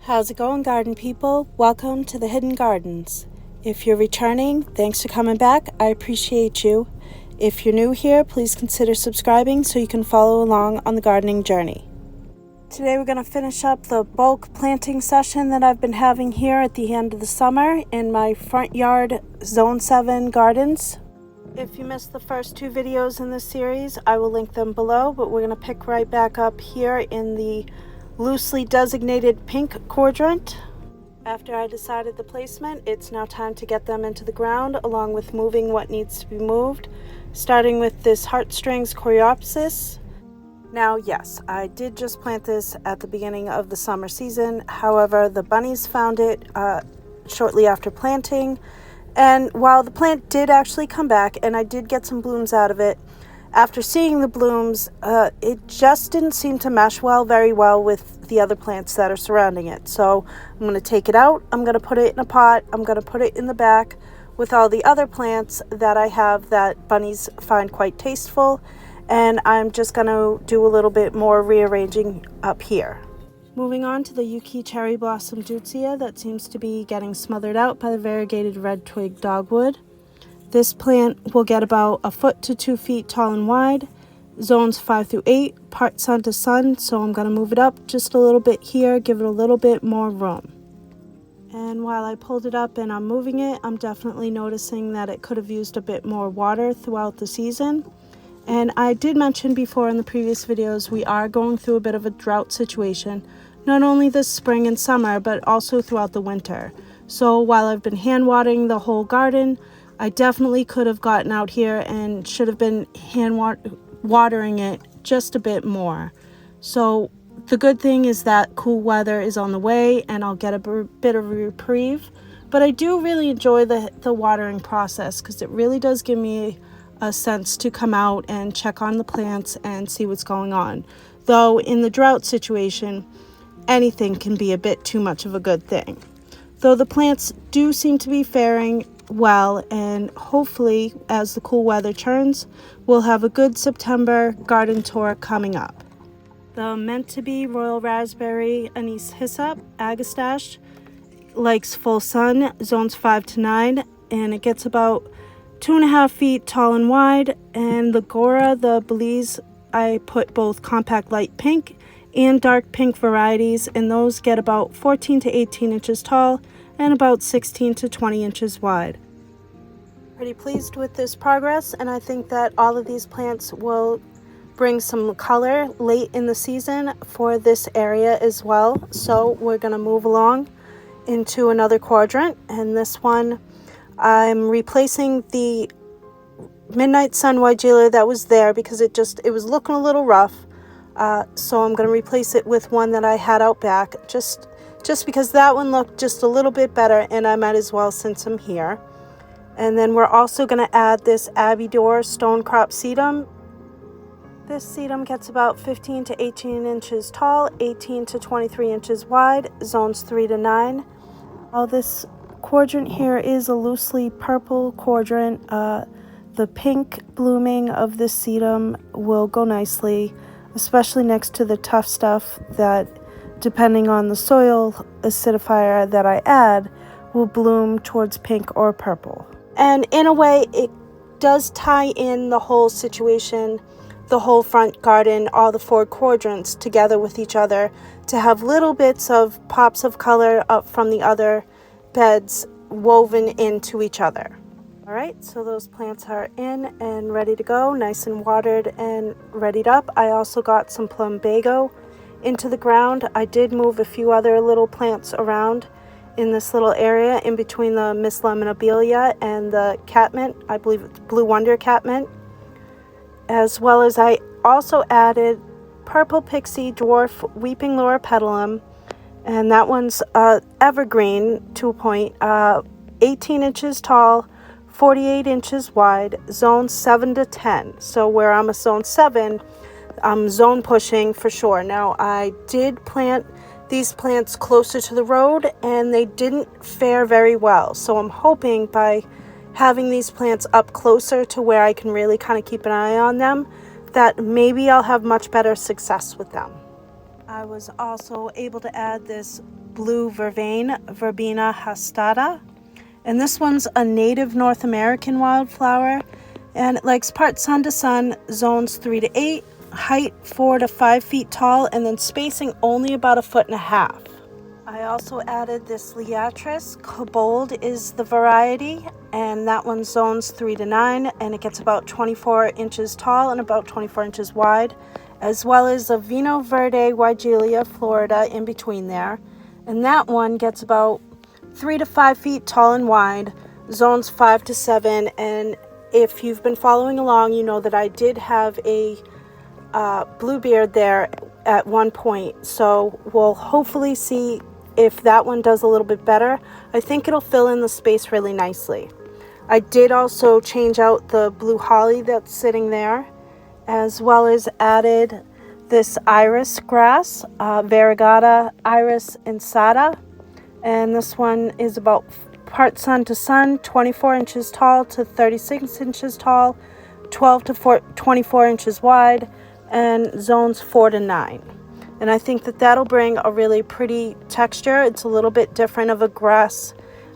How's it going, garden people? Welcome to the Hidden Gardens. If you're returning, thanks for coming back. I appreciate you. If you're new here, please consider subscribing so you can follow along on the gardening journey. Today we're going to finish up the bulk planting session that I've been having here at the end of the summer in my front yard Zone 7 gardens. If you missed the first two videos in this series, I will link them below, but we're going to pick right back up here in the loosely designated pink quadrant. After I decided the placement, it's now time to get them into the ground along with moving what needs to be moved, starting with this heartstrings coreopsis. Now yes, I did just plant this at the beginning of the summer season. However, the bunnies found it shortly after planting, and while the plant did actually come back and I did get some blooms out of it, after seeing the blooms, it just didn't seem to mesh very well with the other plants that are surrounding it. So I'm going to take it out, I'm going to put it in a pot, I'm going to put it in the back with all the other plants that I have that bunnies find quite tasteful, and I'm just going to do a little bit more rearranging up here. Moving on to the Yuki Cherry Blossom Deutzia that seems to be getting smothered out by the variegated red twig dogwood. This plant will get about 1 foot to 2 feet tall and wide, zones 5 through 8, part sun to sun, so I'm going to move it up just a little bit here, give it a little bit more room. And while I pulled it up and I'm moving it, I'm definitely noticing that it could have used a bit more water throughout the season. And I did mention before in the previous videos, we are going through a bit of a drought situation, not only this spring and summer, but also throughout the winter. So while I've been hand watering the whole garden, I definitely could have gotten out here and should have been watering it just a bit more. So the good thing is that cool weather is on the way and I'll get a bit of a reprieve. But I do really enjoy the watering process because it really does give me a sense to come out and check on the plants and see what's going on. Though in the drought situation, anything can be a bit too much of a good thing. Though the plants do seem to be faring well, and hopefully as the cool weather turns, we'll have a good September garden tour coming up. The meant to be royal raspberry anise hyssop Agastache likes full sun, zones 5 to 9, and it gets about 2.5 feet tall and wide. And the Gora, the Belize, I put both compact light pink and dark pink varieties, and those get about 14 to 18 inches tall and about 16 to 20 inches wide. Pretty pleased with this progress, and I think that all of these plants will bring some color late in the season for this area as well. So we're going to move along into another quadrant, and this one I'm replacing the Midnight Sun Weigela that was there because it was looking a little rough. So I'm going to replace it with one that I had out back just because that one looked just a little bit better, and I might as well since I'm here. And then we're also going to add this Abidor Stone Crop Sedum. This sedum gets about 15 to 18 inches tall, 18 to 23 inches wide, zones 3 to 9. This quadrant here is a loosely purple quadrant. The pink blooming of this sedum will go nicely, especially next to the tough stuff that, depending on the soil acidifier that I add, will bloom towards pink or purple. And in a way, it does tie in the whole situation, the whole front garden, all the 4 quadrants together with each other to have little bits of pops of color up from the other beds woven into each other. All right, so those plants are in and ready to go, nice and watered and readied up. I also got some plumbago into the ground. I did move a few other little plants around in this little area in between the Miss Lemonabilia and the catmint. I believe it's Blue Wonder catmint. As well as I also added Purple Pixie Dwarf Weeping Laura Petalum, and that one's evergreen 2-point, 18 inches tall, 48 inches wide, zone 7 to 10. So where I'm a zone 7, I'm zone pushing for sure. Now I did plant these plants closer to the road and they didn't fare very well. So I'm hoping by having these plants up closer to where I can really kind of keep an eye on them, that maybe I'll have much better success with them. I was also able to add this blue vervain, Verbena hastata. And this one's a native North American wildflower, and it likes part sun to sun, zones 3 to 8, height 4 to 5 feet tall, and then spacing only about 1.5 feet. I also added this Liatris. Kobold is the variety, and that one zones 3 to 9, and it gets about 24 inches tall and about 24 inches wide, as well as a Vino Verde Weigelia Florida in between there. And that one gets about 3 to 5 feet tall and wide, zones 5 to 7. And if you've been following along, you know that I did have a Bluebeard there at one point. So we'll hopefully see if that one does a little bit better. I think it'll fill in the space really nicely. I did also change out the blue holly that's sitting there, as well as added this iris grass, Variegata iris insata. And this one is about part sun to sun, 24 inches tall to 36 inches tall, 12 to 24 inches wide, and zones 4 to 9. And I think that that'll bring a really pretty texture. It's a little bit different of a grass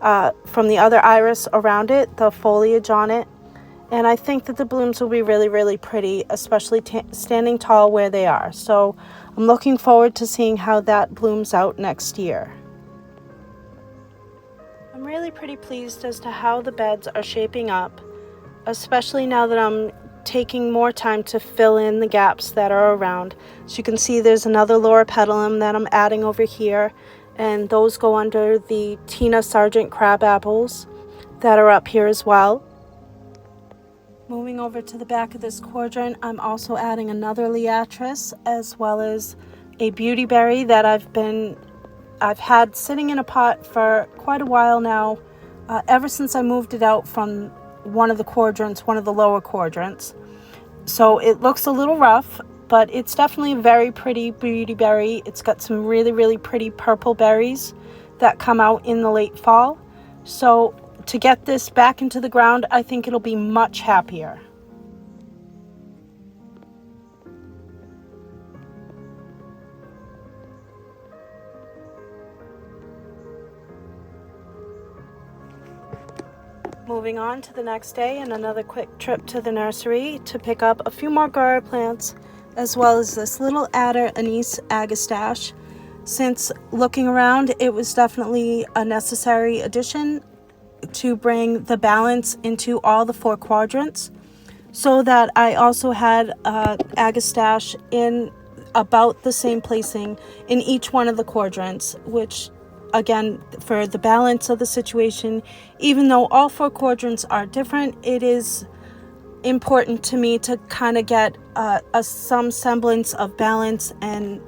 from the other iris around it, the foliage on it. And I think that the blooms will be really, really pretty, especially standing tall where they are. So I'm looking forward to seeing how that blooms out next year. I'm really pretty pleased as to how the beds are shaping up, especially now that I'm taking more time to fill in the gaps that are around. So you can see there's another Loropetalum that I'm adding over here, and those go under the Tina Sargent crab apples that are up here as well. Moving over to the back of this quadrant, I'm also adding another Liatris, as well as a beautyberry that I've had sitting in a pot for quite a while now, ever since I moved it out from one of the lower quadrants. So it looks a little rough, but it's definitely a very pretty beautyberry. It's got some really, really pretty purple berries that come out in the late fall. So to get this back into the ground, I think it'll be much happier. Moving on to the next day, and another quick trip to the nursery to pick up a few more Gara plants, as well as this little adder anise agastache. Since looking around, it was definitely a necessary addition to bring the balance into all the 4 quadrants, so that I also had Agastache in about the same placing in each one of the quadrants, which again, for the balance of the situation, even though all 4 quadrants are different, it is important to me to kind of get some semblance of balance and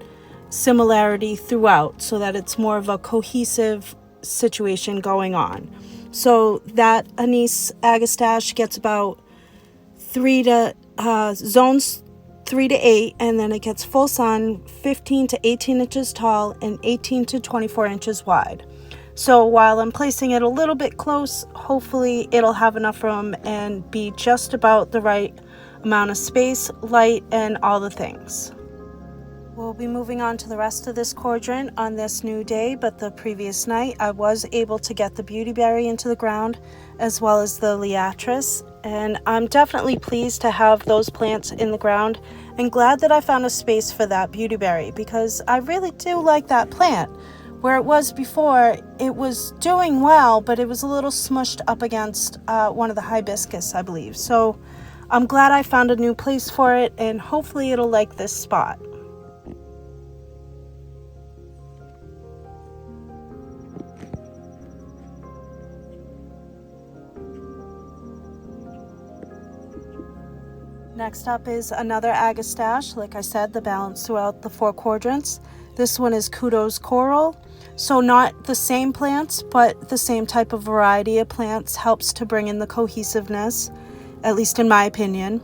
similarity throughout, so that it's more of a cohesive situation going on. So that anise agastache gets about zones 3 to 8, and then it gets full sun, 15 to 18 inches tall and 18 to 24 inches wide. So while I'm placing it a little bit close, hopefully it'll have enough room and be just about the right amount of space, light, and all the things. We'll be moving on to the rest of this quadrant on this new day, but the previous night I was able to get the beautyberry into the ground, as well as the Liatris, and I'm definitely pleased to have those plants in the ground, and glad that I found a space for that beautyberry, because I really do like that plant. Where it was before, it was doing well, but it was a little smushed up against one of the hibiscus, I believe. So I'm glad I found a new place for it, and hopefully it'll like this spot. Next up is another Agastache. Like I said, the balance throughout the 4 quadrants. This one is Kudos Coral. So not the same plants, but the same type of variety of plants, helps to bring in the cohesiveness, at least in my opinion.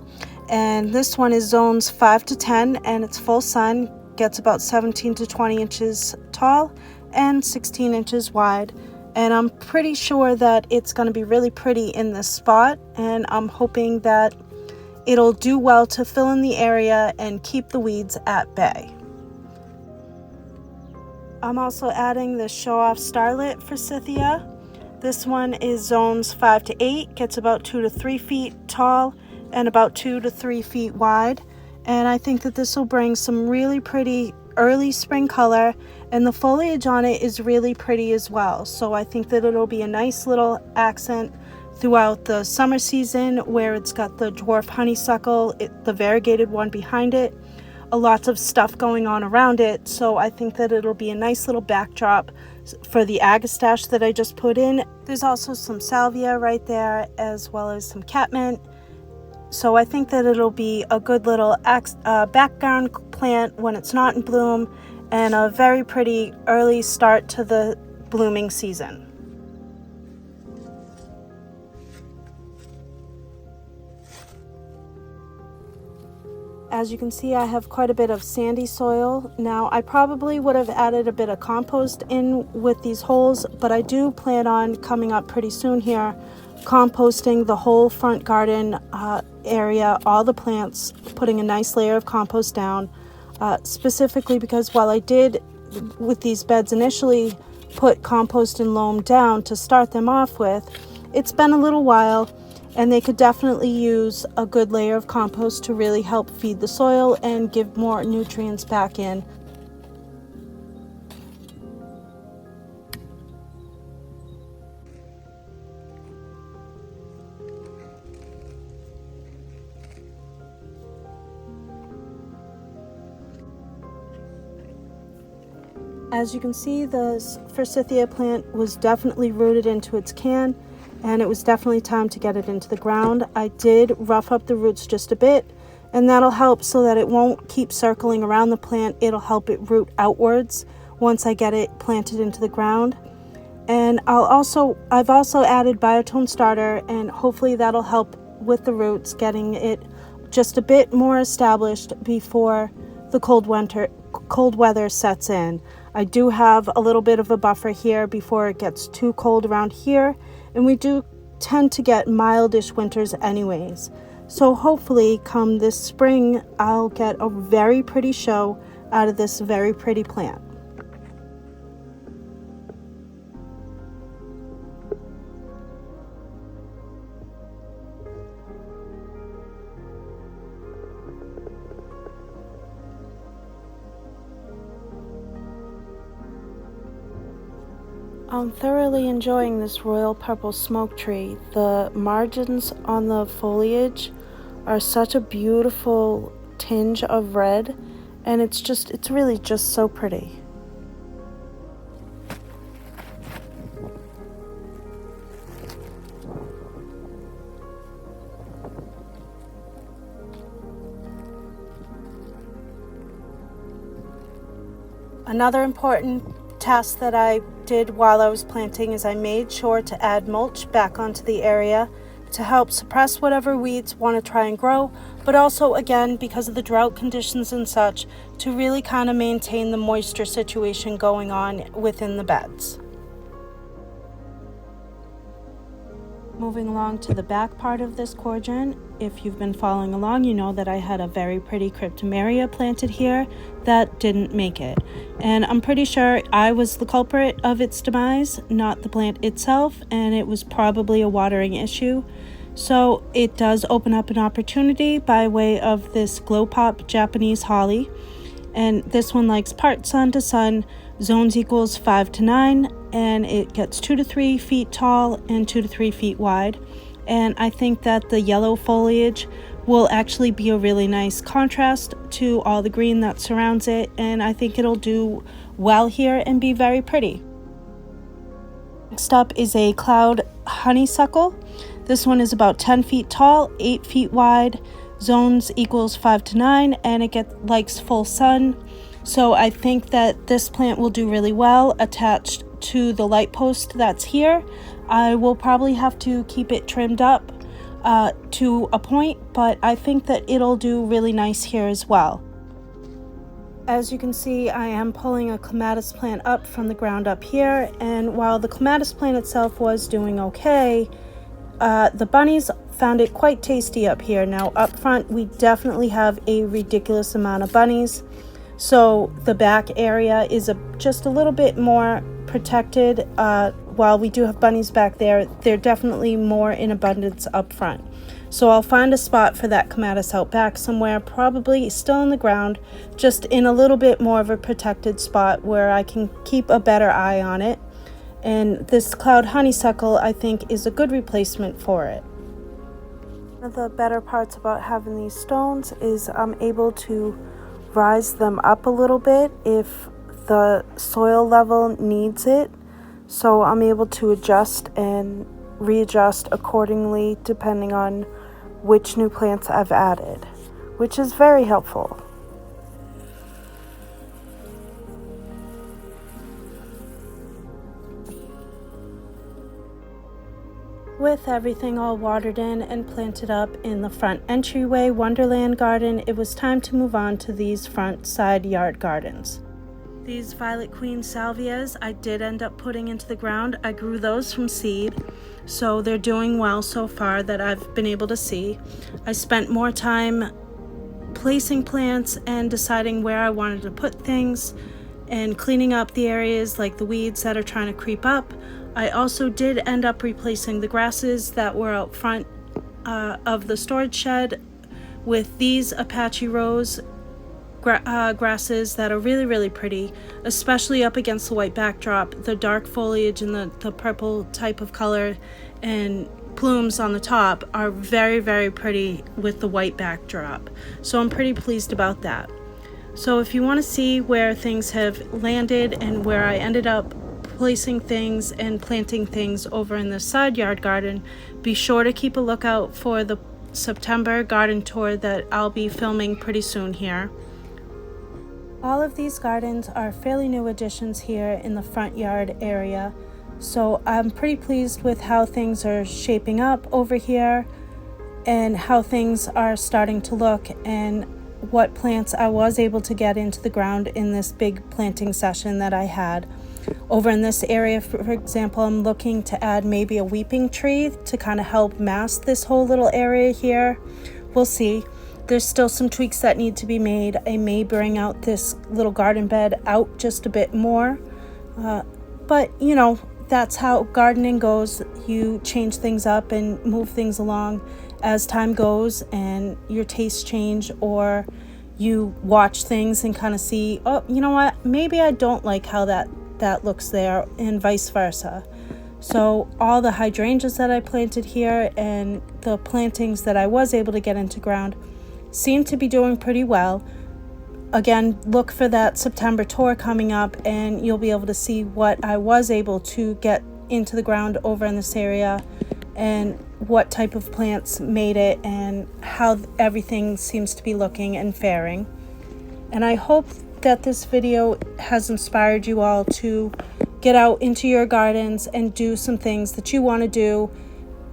And this one is zones 5 to 10, and it's full sun, gets about 17 to 20 inches tall and 16 inches wide. And I'm pretty sure that it's going to be really pretty in this spot, and I'm hoping that it'll do well to fill in the area and keep the weeds at bay. I'm also adding the Show Off Starlit Forsythia. This one is zones 5 to 8, gets about 2 to 3 feet tall and about 2 to 3 feet wide. And I think that this will bring some really pretty early spring color, and the foliage on it is really pretty as well. So I think that it'll be a nice little accent throughout the summer season, where it's got the dwarf honeysuckle, the variegated one behind it, lots of stuff going on around it. So I think that it'll be a nice little backdrop for the Agastache that I just put in. There's also some salvia right there, as well as some catmint. So I think that it'll be a good little background plant when it's not in bloom, and a very pretty early start to the blooming season. As you can see, I have quite a bit of sandy soil. Now, I probably would have added a bit of compost in with these holes, but I do plan on coming up pretty soon here, composting the whole front garden area, all the plants, putting a nice layer of compost down, specifically because while I did with these beds initially put compost and loam down to start them off with, it's been a little while, and they could definitely use a good layer of compost to really help feed the soil and give more nutrients back in. As you can see, the Forsythia plant was definitely rooted into its can, and it was definitely time to get it into the ground. I did rough up the roots just a bit, and that'll help so that it won't keep circling around the plant. It'll help it root outwards once I get it planted into the ground. And I've also added biotone starter, and hopefully that'll help with the roots, getting it just a bit more established before the cold weather sets in. I do have a little bit of a buffer here before it gets too cold around here, and we do tend to get mildish winters anyways. So hopefully come this spring, I'll get a very pretty show out of this very pretty plant. I'm thoroughly enjoying this royal purple smoke tree. The margins on the foliage are such a beautiful tinge of red, and it's really just so pretty. Another important task that I did while I was planting is I made sure to add mulch back onto the area to help suppress whatever weeds want to try and grow, but also, again, because of the drought conditions and such, to really kind of maintain the moisture situation going on within the beds. Moving along to the back part of this cordon, if you've been following along, you know that I had a very pretty cryptomeria planted here that didn't make it. And I'm pretty sure I was the culprit of its demise, not the plant itself, and it was probably a watering issue. So it does open up an opportunity by way of this Glow Pop Japanese holly. And this one likes part sun to sun, zones equals 5 to 9, and it gets 2 to 3 feet tall and 2 to 3 feet wide. And I think that the yellow foliage will actually be a really nice contrast to all the green that surrounds it, and I think it'll do well here and be very pretty. Next up is a cloud honeysuckle. This one is about 10 feet tall, 8 feet wide, zones equals 5 to 9, and it likes full sun. So I think that this plant will do really well attached to the light post that's here. I will probably have to keep it trimmed up to a point, but I think that it'll do really nice here as well. As you can see, I am pulling a clematis plant up from the ground up here, and while the clematis plant itself was doing okay, the bunnies found it quite tasty up here. Now up front, we definitely have a ridiculous amount of bunnies. So the back area is just a little bit more protected. While we do have bunnies back there, they're definitely more in abundance up front. So I'll find a spot for that clematis out back somewhere, probably still in the ground, just in a little bit more of a protected spot where I can keep a better eye on it. And this cloud honeysuckle, I think, is a good replacement for it. One of the better parts about having these stones is I'm able to rise them up a little bit if the soil level needs it. So I'm able to adjust and readjust accordingly depending on which new plants I've added, which is very helpful. With everything all watered in and planted up in the front entryway Wonderland garden, it was time to move on to these front side yard gardens. These Violet Queen salvias I did end up putting into the ground. I grew those from seed, so they're doing well so far that I've been able to see. I spent more time placing plants and deciding where I wanted to put things and cleaning up the areas like the weeds that are trying to creep up. I also did end up replacing the grasses that were out front of the storage shed with these Apache rose grasses that are really, really pretty, especially up against the white backdrop. The dark foliage and the purple type of color and plumes on the top are very, very pretty with the white backdrop. So I'm pretty pleased about that. So if you want to see where things have landed and where I ended up placing things and planting things over in the side yard garden, be sure to keep a lookout for the September garden tour that I'll be filming pretty soon here. All of these gardens are fairly new additions here in the front yard area, so I'm pretty pleased with how things are shaping up over here and how things are starting to look and what plants I was able to get into the ground in this big planting session that I had. Over in this area, for example, I'm looking to add maybe a weeping tree to kind of help mask this whole little area here. We'll see. There's still some tweaks that need to be made. I may bring out this little garden bed out just a bit more. But, you know, that's how gardening goes. You change things up and move things along as time goes and your tastes change, or you watch things and kind of see, oh, you know what, maybe I don't like how that looks there, and vice versa. So all the hydrangeas that I planted here and the plantings that I was able to get into ground seem to be doing pretty well. Again, look for that September tour coming up and you'll be able to see what I was able to get into the ground over in this area and what type of plants made it and how everything seems to be looking and faring. And I hope that this video has inspired you all to get out into your gardens and do some things that you want to do,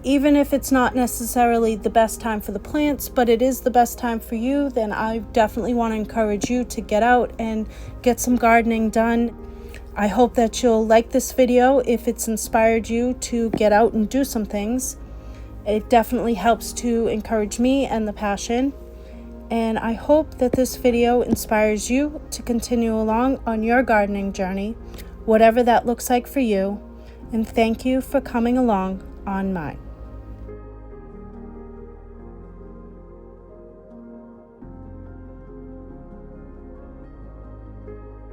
even if it's not necessarily the best time for the plants, but it is the best time for you. Then I definitely want to encourage you to get out and get some gardening done. I hope that you'll like this video if it's inspired you to get out and do some things. It definitely helps to encourage me and the passion. And I hope that this video inspires you to continue along on your gardening journey, whatever that looks like for you. And thank you for coming along on mine.